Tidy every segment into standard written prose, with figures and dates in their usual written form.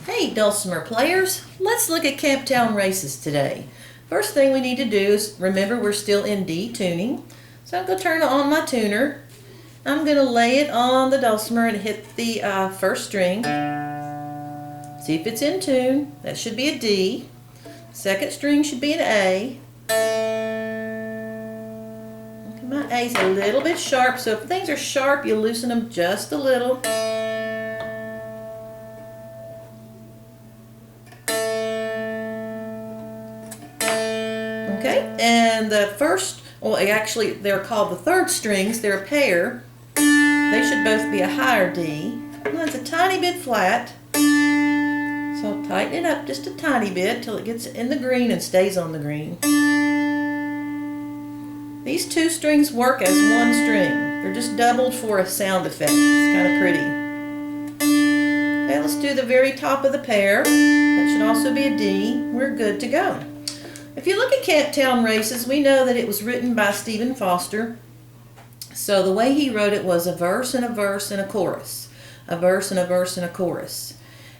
Hey Dulcimer players, let's look at Camptown races today. First thing we need to do is remember we're still in D tuning. So I'm going to turn on my tuner. I'm going to lay it on the Dulcimer and hit the first string. See if it's in tune. That should be a D. Second string should be an A. Okay, my A's a little bit sharp, so if things are sharp you loosen them just a little. Okay, and the first, well actually they're called the third strings, they're a pair. They should both be a higher D. And that's a tiny bit flat. So I'll tighten it up just a tiny bit till it gets in the green and stays on the green. These two strings work as one string. They're just doubled for a sound effect. It's kind of pretty. Okay, let's do the very top of the pair. That should also be a D. We're good to go. If you look at Camptown races, we know that it was written by Stephen Foster. So the way he wrote it was a verse and a verse and a chorus. A verse and a verse and a chorus.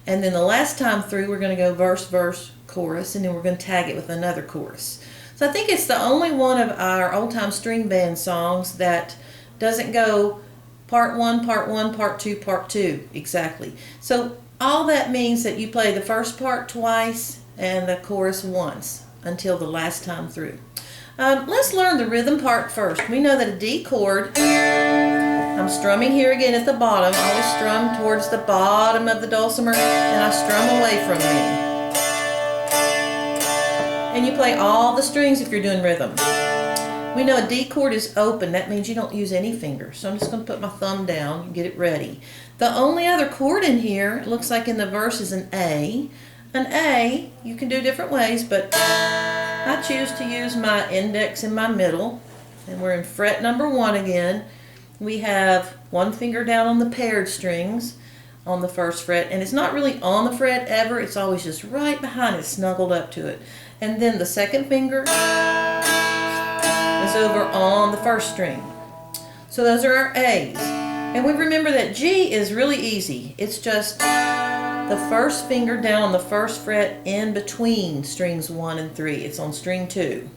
And then the last time through we're going to go verse, verse, chorus, and then we're going to tag it with another chorus. So I think it's the only one of our old-time string band songs that doesn't go part 1, part 2, part 2 exactly. So all that means that you play the first part twice and the chorus once until the last time through. Let's learn the rhythm part first. We know that a D chord, I'm strumming here again at the bottom. I always strum towards the bottom of the dulcimer and I strum away from me. And you play all the strings if you're doing rhythm. We know a D chord is open. That means you don't use any fingers. So I'm just going to put my thumb down and get it ready. The only other chord in here, it looks like in the verse, is an A. An A, you can do different ways, but I choose to use my index and my middle. And we're in fret number 1 again. We have one finger down on the paired strings on the first fret, and it's not really on the fret ever, it's always just right behind it, snuggled up to it. And then the second finger is over on the first string. So those are our A's. And we remember that G is really easy. It's just the first finger down on the first fret in between strings 1 and 3. It's on string 2.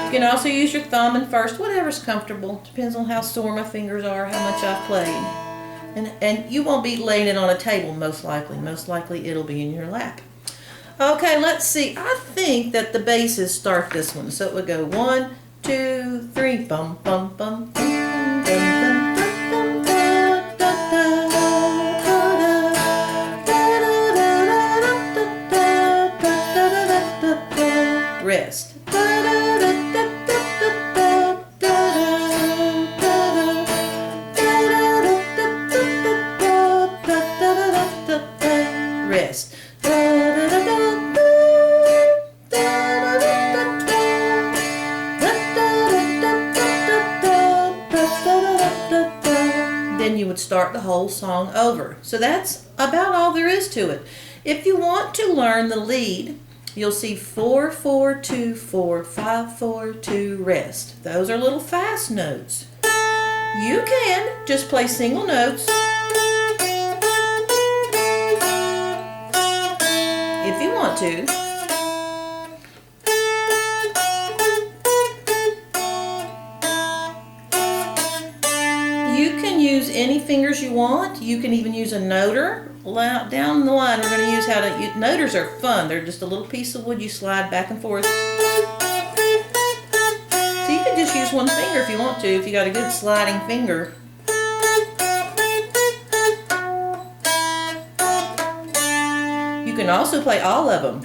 You can also use your thumb and first, whatever's comfortable. Depends on how sore my fingers are, how much I've played. And you won't be laying it on a table most likely. Most likely it'll be in your lap. Okay, let's see. I think that the basses start this one. So it would go 1, 2, 3, bum, bum, bum, bum, bum, bum. Rest. Rest. Then you would start the whole song over. So that's about all there is to it. If you want to learn the lead, you'll see 4, 4, 2, 4, 5, 4, 2, rest. Those are little fast notes. You can just play single notes if you want to. You can use any fingers you want. You can even use a noter. Down the line we're going to use noters are fun. They're just a little piece of wood you slide back and forth. So you can just use one finger if you want to, if you got a good sliding finger. You can also play all of them.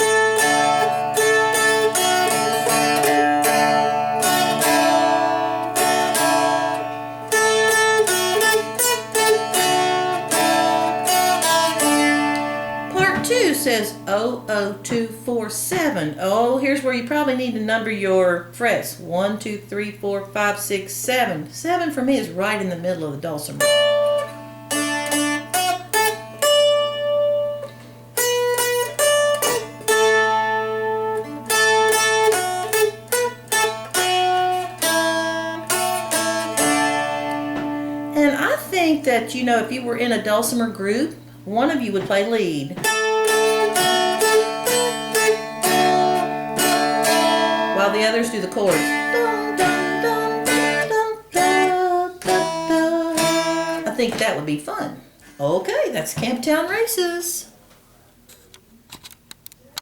Says 00247. Oh, here's where you probably need to number your frets. 1, 2, 3, 4, 5, 6, 7. 7 for me is right in the middle of the dulcimer. I think that, you know, if you were in a Dulcimer group, one of you would play lead, while the others do the chords. I think that would be fun. Okay, that's Camptown Races.